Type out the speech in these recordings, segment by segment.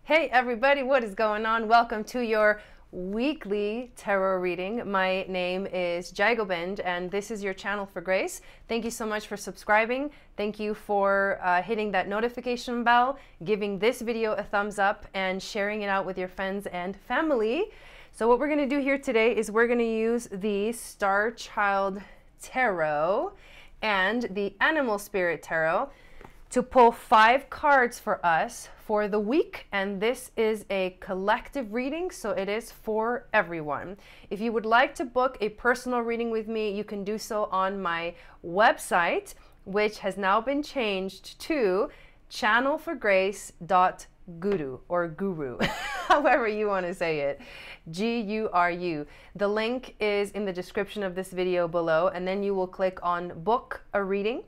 Hey everybody, what is going on? Welcome to your weekly tarot reading. My name is Jai Gobind and this is your channel for grace. Thank you so much for subscribing. Thank you for hitting that notification bell, giving this video a thumbs up and sharing it out with your friends and family. So what we're going to do here today is we're going to use the Star Child Tarot and the Animal Spirit Tarot to pull 5 cards for us for the week, and this is a collective reading, so it is for everyone. If you would like to book a personal reading with me, you can do so on my website, which has now been changed to channelforgrace.guru or guru, however you want to say it, G-U-R-U. The link is in the description of this video below, and then you will click on book a reading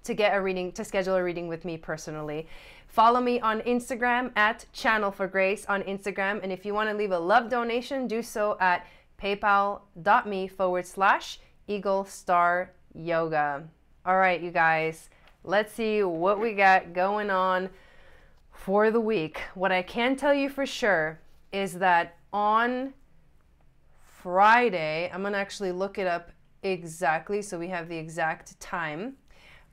to get a reading, to schedule a reading with me personally. Follow me on Instagram at Channel for Grace on Instagram. And if you want to leave a love donation, do so at paypal.me/Eagle Star Yoga. All right, you guys, let's see what we got going on for the week. What I can tell you for sure is that on Friday, I'm going to actually look it up exactly so we have the exact time.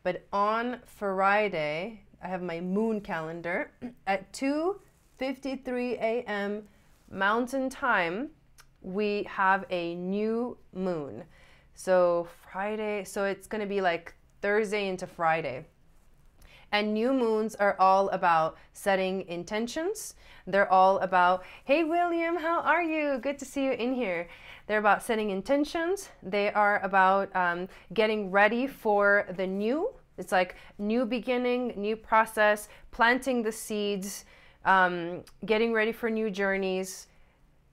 But on Friday, I have my moon calendar at 2:53 a.m. Mountain Time. We have a new moon. So Friday, so it's going to be like Thursday into Friday. And new moons are all about setting intentions. They're all about, hey William, how are you? Good to see you in here. They're about setting intentions. They are about getting ready for the new. It's like new beginning, new process, planting the seeds, getting ready for new journeys,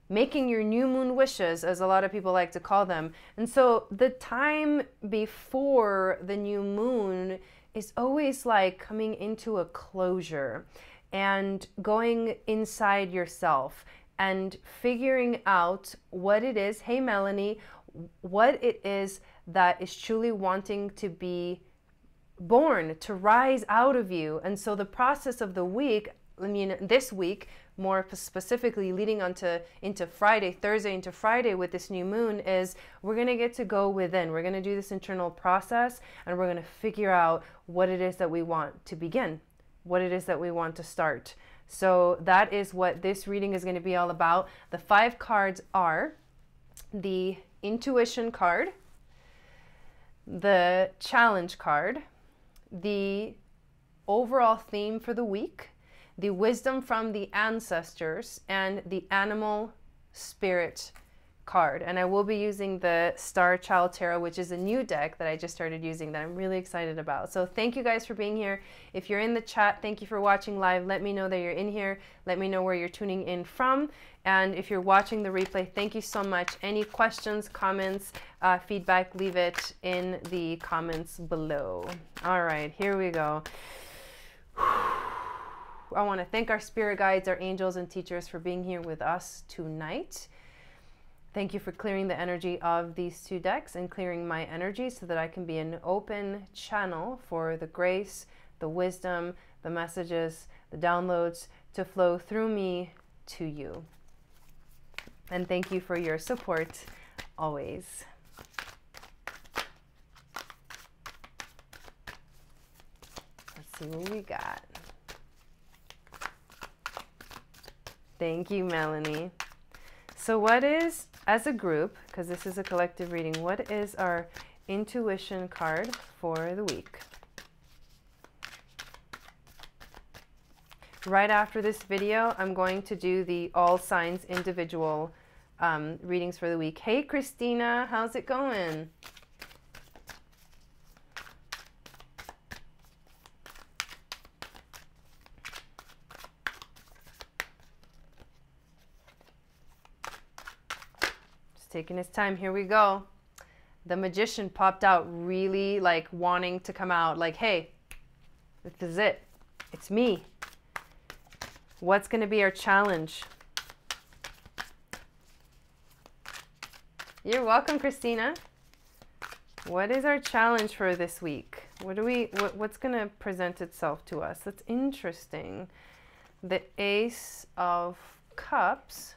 making your new moon wishes, as a lot of people like to call them. And so the time before the new moon is always like coming into a closure and going inside yourself and figuring out what it is, hey Melanie, what it is that is truly wanting to be born, to rise out of you. And so the process of the week, I mean this week more specifically leading into Friday, Thursday into Friday with this new moon, is we're going to get to go within. We're going to do this internal process and we're going to figure out what it is that we want to begin, what it is that we want to start. So that is what this reading is going to be all about. The 5 cards are the intuition card, the challenge card, the overall theme for the week, the wisdom from the ancestors, and the animal spirit card. And I will be using the Star Child Tarot, which is a new deck that I just started using that I'm really excited about. So thank you guys for being here. If you're in the chat, thank you for watching live. Let me know that you're in here. Let me know where you're tuning in from. And if you're watching the replay, thank you so much. Any questions, comments, feedback, leave it in the comments below. All right, here we go. I want to thank our spirit guides, our angels and teachers for being here with us tonight. Thank you for clearing the energy of these 2 decks and clearing my energy so that I can be an open channel for the grace, the wisdom, the messages, the downloads to flow through me to you. And thank you for your support always. Let's see what we got. Thank you, Melanie. So what is, as a group, because this is a collective reading, what is our intuition card for the week? Right after this video, I'm going to do the all signs individual readings for the week. Hey, Christina, how's it going? Taking his time. Here we go. The Magician popped out, really like wanting to come out, like, hey, this is it. It's me. What's going to be our challenge? You're welcome, Christina. What is our challenge for this week? What's going to present itself to us? That's interesting. the Ace of Cups,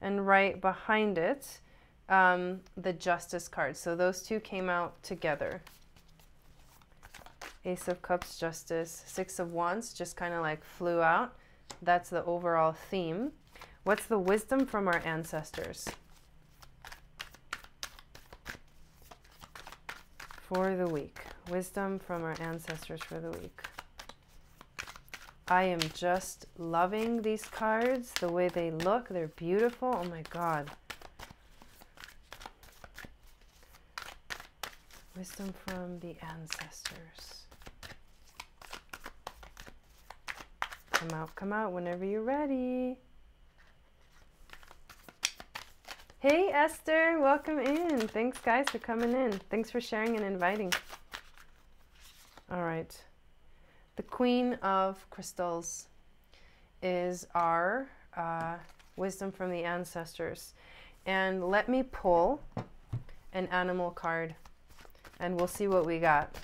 and right behind it, the Justice card. So those two came out together. Ace of Cups, Justice, Six of Wands just kind of like flew out. That's the overall theme. What's the wisdom from our ancestors for the week? Wisdom from our ancestors for the week. I am just loving these cards, the way they look. They're beautiful. Oh my God. Wisdom from the ancestors. Come out whenever you're ready. Hey Esther, welcome in. Thanks guys for coming in. Thanks for sharing and inviting. All right. The Queen of Crystals is our wisdom from the ancestors. And let me pull an animal card and we'll see what we got.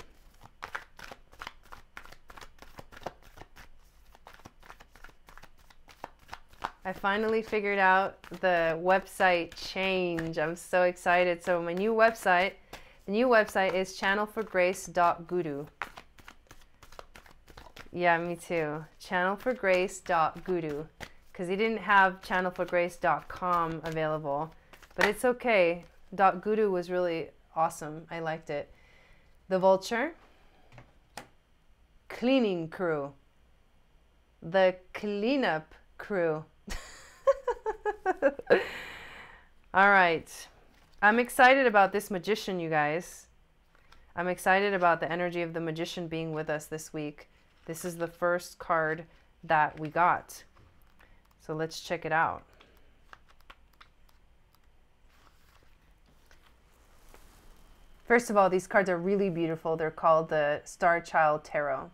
I finally figured out the website change. I'm so excited. So my new website, the new website is channelforgrace.guru. Yeah, me too. Channelforgrace.guru. Because he didn't have channelforgrace.com available. But it's okay. .guru was really awesome. I liked it. The Vulture. Cleaning crew. The cleanup crew. All right. I'm excited about this magician, you guys. I'm excited about the energy of the magician being with us this week. This is the first card that we got. So let's check it out. First of all, these cards are really beautiful. They're called the Star Child Tarot.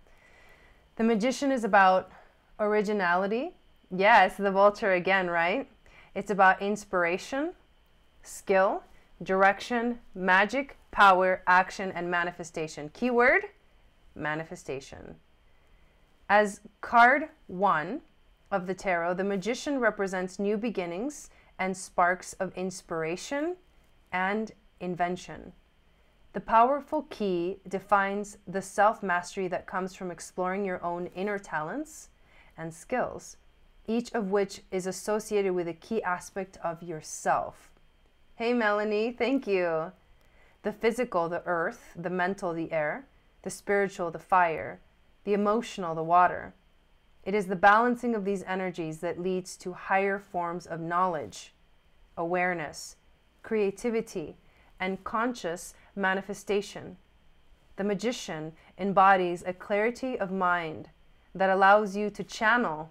The magician is about originality. Yes, the Vulture again, right? It's about inspiration, skill, direction, magic, power, action, and manifestation. Keyword, manifestation. As card 1 of the tarot, the magician represents new beginnings and sparks of inspiration and invention. The powerful key defines the self-mastery that comes from exploring your own inner talents and skills, each of which is associated with a key aspect of yourself. Hey Melanie, thank you. The physical, the earth; the mental, the air; the spiritual, the fire; the emotional, the water. It is the balancing of these energies that leads to higher forms of knowledge, awareness, creativity, and conscious manifestation. The magician embodies a clarity of mind that allows you to channel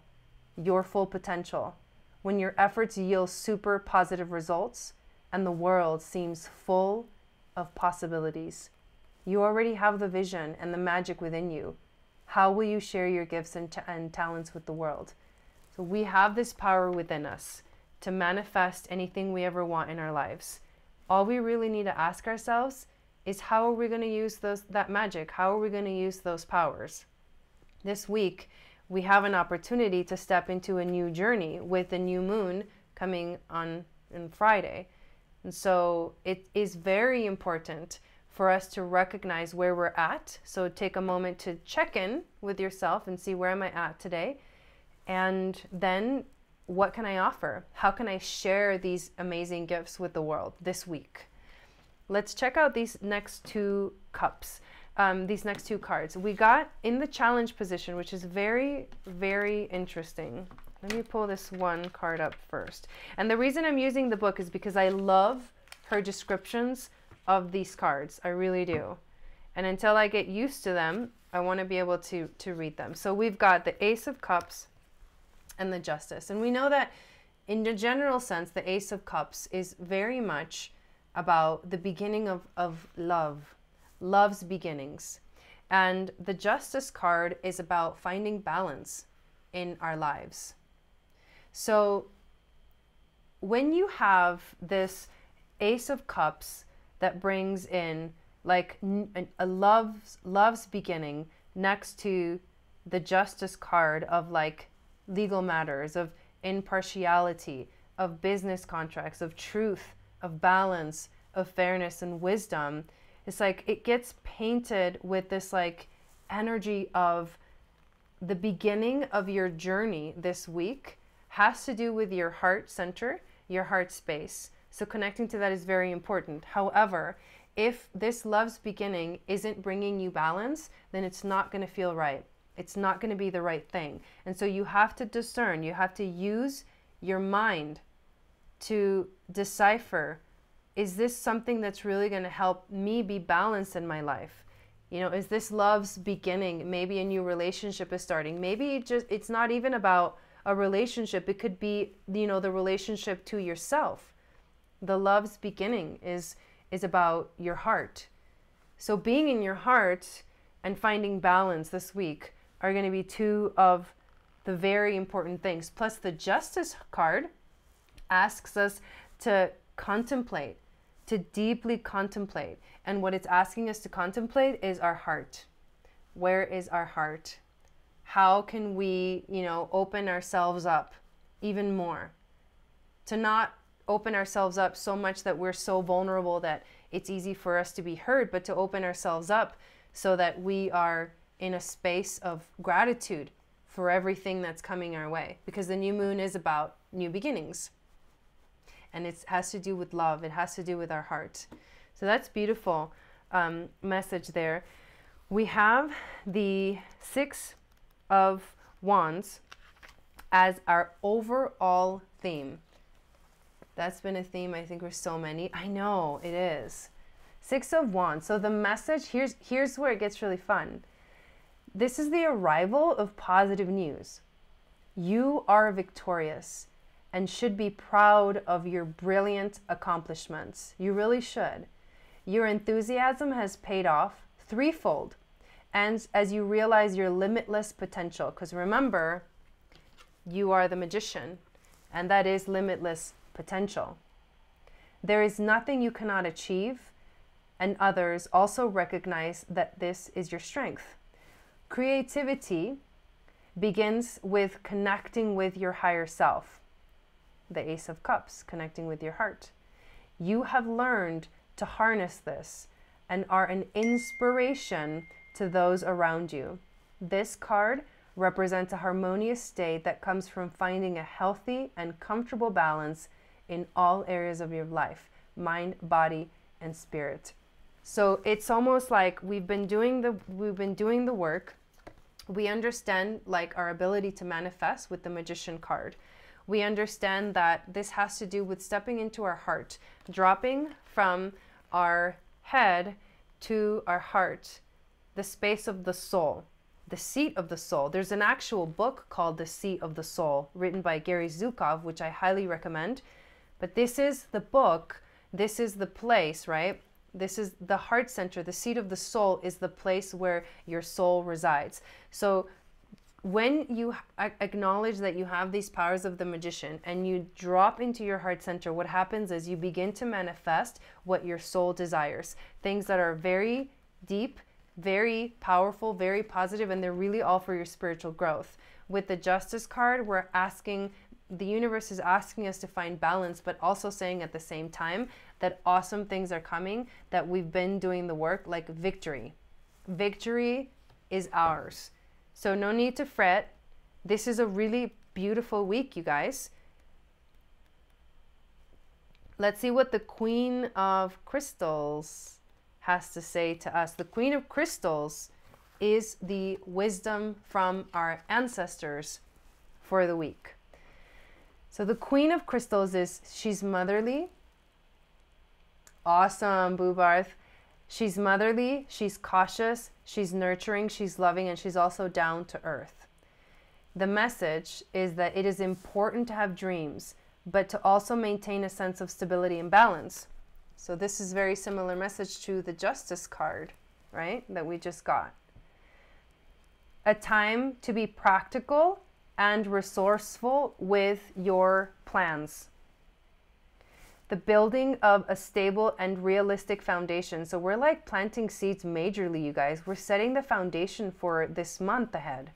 your full potential when your efforts yield super positive results and the world seems full of possibilities. You already have the vision and the magic within you. How will you share your gifts and talents with the world? So we have this power within us to manifest anything we ever want in our lives. All we really need to ask ourselves is, how are we going to use that magic? How are we going to use those powers? This week, we have an opportunity to step into a new journey with the new moon coming on Friday. And so it is very important for us to recognize where we're at. So take a moment to check in with yourself and see, where am I at today? And then what can I offer? How can I share these amazing gifts with the world this week? Let's check out these next two cups. These next two cards. We got in the challenge position, which is very, very interesting. Let me pull this one card up first. And the reason I'm using the book is because I love her descriptions of these cards. I really do. And until I get used to them, I want to be able to read them. So we've got the Ace of Cups and the Justice. And we know that in the general sense, the Ace of Cups is very much about the beginning of love. Love's beginnings. And the Justice card is about finding balance in our lives. So when you have this Ace of Cups that brings in like a love's beginning next to the Justice card of like legal matters, of impartiality, of business contracts, of truth, of balance, of fairness and wisdom. It's like it gets painted with this like energy of the beginning of your journey this week has to do with your heart center, your heart space. So connecting to that is very important. However, if this love's beginning isn't bringing you balance, then it's not going to feel right. It's not going to be the right thing. And so you have to discern, you have to use your mind to decipher, is this something that's really going to help me be balanced in my life? You know, is this love's beginning? Maybe a new relationship is starting. Maybe it's not even about a relationship. It could be, you know, the relationship to yourself. The love's beginning is about your heart. So being in your heart and finding balance this week are going to be two of the very important things. Plus the Justice card asks us to contemplate, to deeply contemplate. And what it's asking us to contemplate is our heart. Where is our heart? How can we, you know, open ourselves up even more? To not open ourselves up so much that we're so vulnerable that it's easy for us to be hurt, but to open ourselves up so that we are in a space of gratitude for everything that's coming our way. Because the new moon is about new beginnings. And it has to do with love. It has to do with our heart. So that's beautiful message there. We have the Six of Wands as our overall theme. That's been a theme, I think, for so many. I know, it is. Six of Wands. So the message, here's where it gets really fun. This is the arrival of positive news. You are victorious and should be proud of your brilliant accomplishments. You really should. Your enthusiasm has paid off threefold. And as you realize your limitless potential, because remember, you are the magician, and that is limitless potential. There is nothing you cannot achieve, and others also recognize that this is your strength. Creativity begins with connecting with your higher self. The Ace of Cups, connecting with your heart. You have learned to harness this and are an inspiration to those around you. This card represents a harmonious state that comes from finding a healthy and comfortable balance in all areas of your life, mind, body, and spirit. So it's almost like we've been doing the work. We understand like our ability to manifest with the Magician card. We understand that this has to do with stepping into our heart, dropping from our head to our heart, the space of the soul, the seat of the soul. There's an actual book called The Seat of the Soul, written by Gary Zukov, which I highly recommend. But this is the book, this is the place, right? This is the heart center. The seat of the soul is the place where your soul resides. So when you acknowledge that you have these powers of the magician and you drop into your heart center, what happens is you begin to manifest what your soul desires. Things that are very deep, very powerful, very positive, and they're really all for your spiritual growth. With the Justice card, we're asking, the universe is asking us to find balance, but also saying at the same time that awesome things are coming, that we've been doing the work, like victory. Victory is ours. So no need to fret. This is a really beautiful week, you guys. Let's see what the Queen of Crystals has to say to us. The Queen of Crystals is the wisdom from our ancestors for the week. So the Queen of Crystals she's motherly. Awesome, Boobarth. She's motherly, she's cautious, she's nurturing, she's loving, and she's also down to earth. The message is that it is important to have dreams, but to also maintain a sense of stability and balance. So this is very similar message to the Justice card, right, that we just got. A time to be practical and resourceful with your plans. The building of a stable and realistic foundation. So we're like planting seeds majorly, you guys. We're setting the foundation for this month ahead.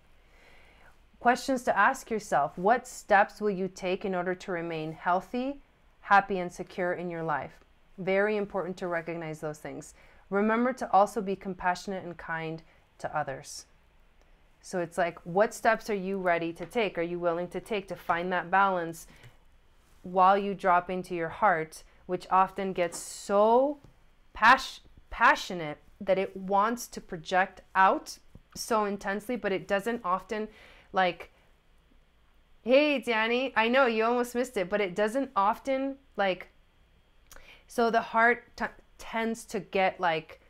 Questions to ask yourself: what steps will you take in order to remain healthy, happy, and secure in your life? Very important to recognize those things. Remember to also be compassionate and kind to others. So it's like, what steps are you ready to take? Are you willing to take to find that balance while you drop into your heart, which often gets so passionate that it wants to project out so intensely, but it doesn't often, like, hey, Danny, I know you almost missed it, but it doesn't often, like, so the heart tends to get like,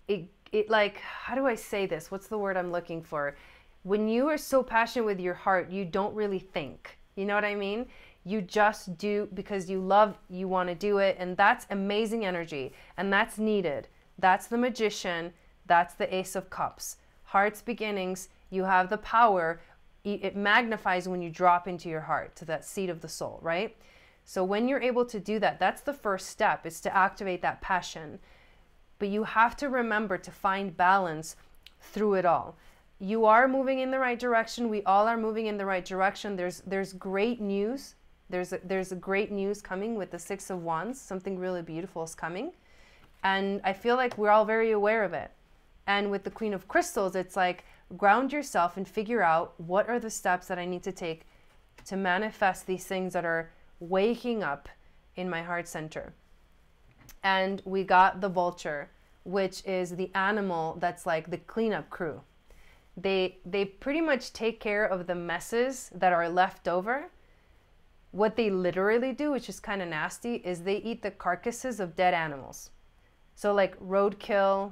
it like, how do I say this? What's the word I'm looking for? When you are so passionate with your heart, you don't really think. You know what I mean? You just do because you love, you want to do it. And that's amazing energy. And that's needed. That's the Magician. That's the Ace of Cups. Heart's beginnings, you have the power. It magnifies when you drop into your heart, to that seat of the soul, right? So when you're able to do that, that's the first step, is to activate that passion. But you have to remember to find balance through it all. You are moving in the right direction. We all are moving in the right direction. There's great news. There's a great news coming with the Six of Wands. Something really beautiful is coming. And I feel like we're all very aware of it. And with the Queen of Crystals, it's like, ground yourself and figure out what are the steps that I need to take to manifest these things that are waking up in my heart center. And we got the Vulture, which is the animal that's like the cleanup crew. They pretty much take care of the messes that are left over. What they literally do, which is kind of nasty, is they eat the carcasses of dead animals. So like roadkill,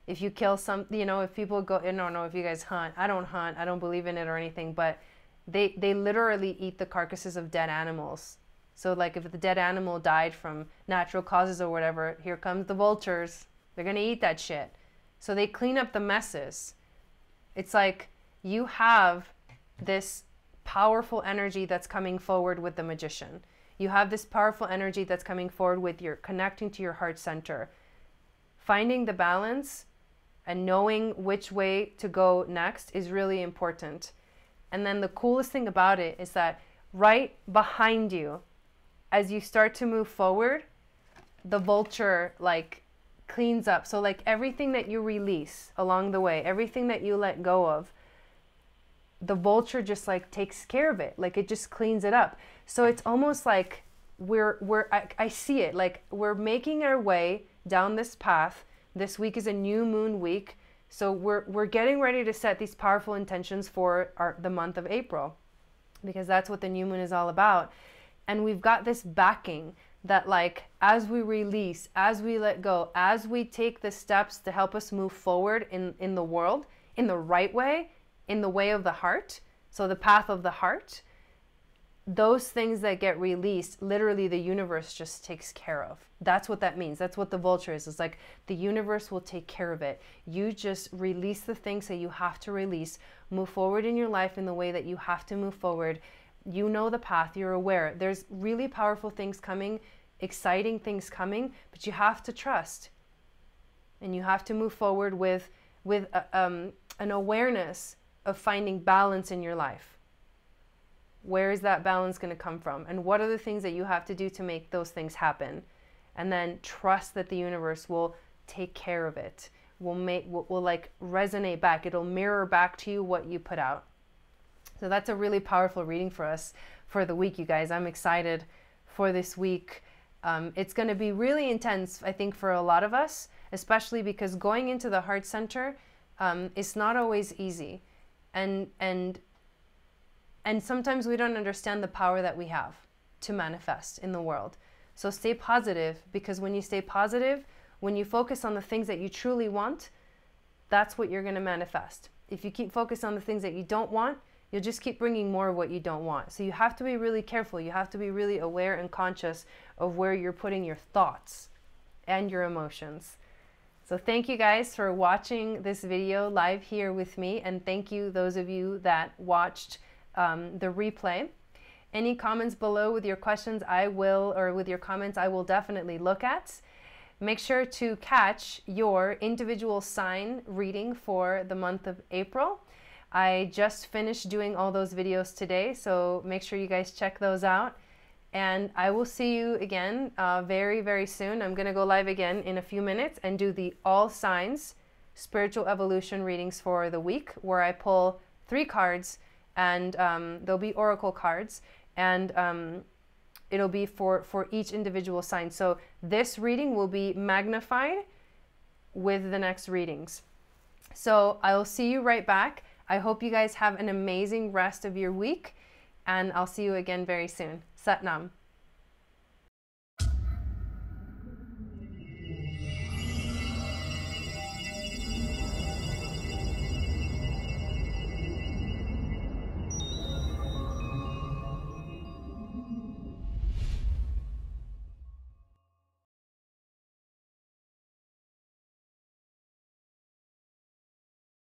if you kill some, you know, if people go, I don't know if you guys hunt. I don't hunt. I don't believe in it or anything, but they literally eat the carcasses of dead animals. So like if the dead animal died from natural causes or whatever, here comes the vultures. They're going to eat that shit. So they clean up the messes. It's like you have this powerful energy that's coming forward with the Magician. You have this powerful energy that's coming forward with your connecting to your heart center. Finding the balance and knowing which way to go next is really important. And then the coolest thing about it is that right behind you, as you start to move forward, the Vulture like cleans up. So like everything that you release along the way, everything that you let go of, the Vulture just like takes care of it. Like it just cleans it up. So it's almost like I see it like we're making our way down this path. This week is a new moon week. So we're getting ready to set these powerful intentions for the month of April, because that's what the new moon is all about. And we've got this backing that like, as we release, as we let go, as we take the steps to help us move forward in the world, in the right way, in the way of the heart, so the path of the heart, those things that get released, literally the universe just takes care of. That's what that means. That's what the Vulture is. It's like the universe will take care of it. You just release the things that you have to release, move forward in your life in the way that you have to move forward. You know the path, you're aware. There's really powerful things coming, exciting things coming, but you have to trust. And you have to move forward with an awareness of finding balance in your life. Where is that balance going to come from? And what are the things that you have to do to make those things happen? And then trust that the universe will take care of it. Will like resonate back. It'll mirror back to you what you put out. So that's a really powerful reading for us for the week, you guys. I'm excited for this week. It's going to be really intense, I think, for a lot of us, especially because going into the heart center is not always easy. And sometimes we don't understand the power that we have to manifest in the world. So stay positive, because when you stay positive, when you focus on the things that you truly want, that's what you're going to manifest. If you keep focused on the things that you don't want, you'll just keep bringing more of what you don't want. So you have to be really careful. You have to be really aware and conscious of where you're putting your thoughts and your emotions. So thank you guys for watching this video live here with me. And thank you those of you that watched the replay. Any comments below with your questions with your comments, I will definitely look at. Make sure to catch your individual sign reading for the month of April. I just finished doing all those videos today, so make sure you guys check those out. And I will see you again very, very soon. I'm going to go live again in a few minutes and do the All Signs Spiritual Evolution readings for the week, where I pull 3 cards, and they'll be oracle cards, and it'll be for each individual sign. So this reading will be magnified with the next readings. So I will see you right back. I hope you guys have an amazing rest of your week, and I'll see you again very soon. Sat Nam.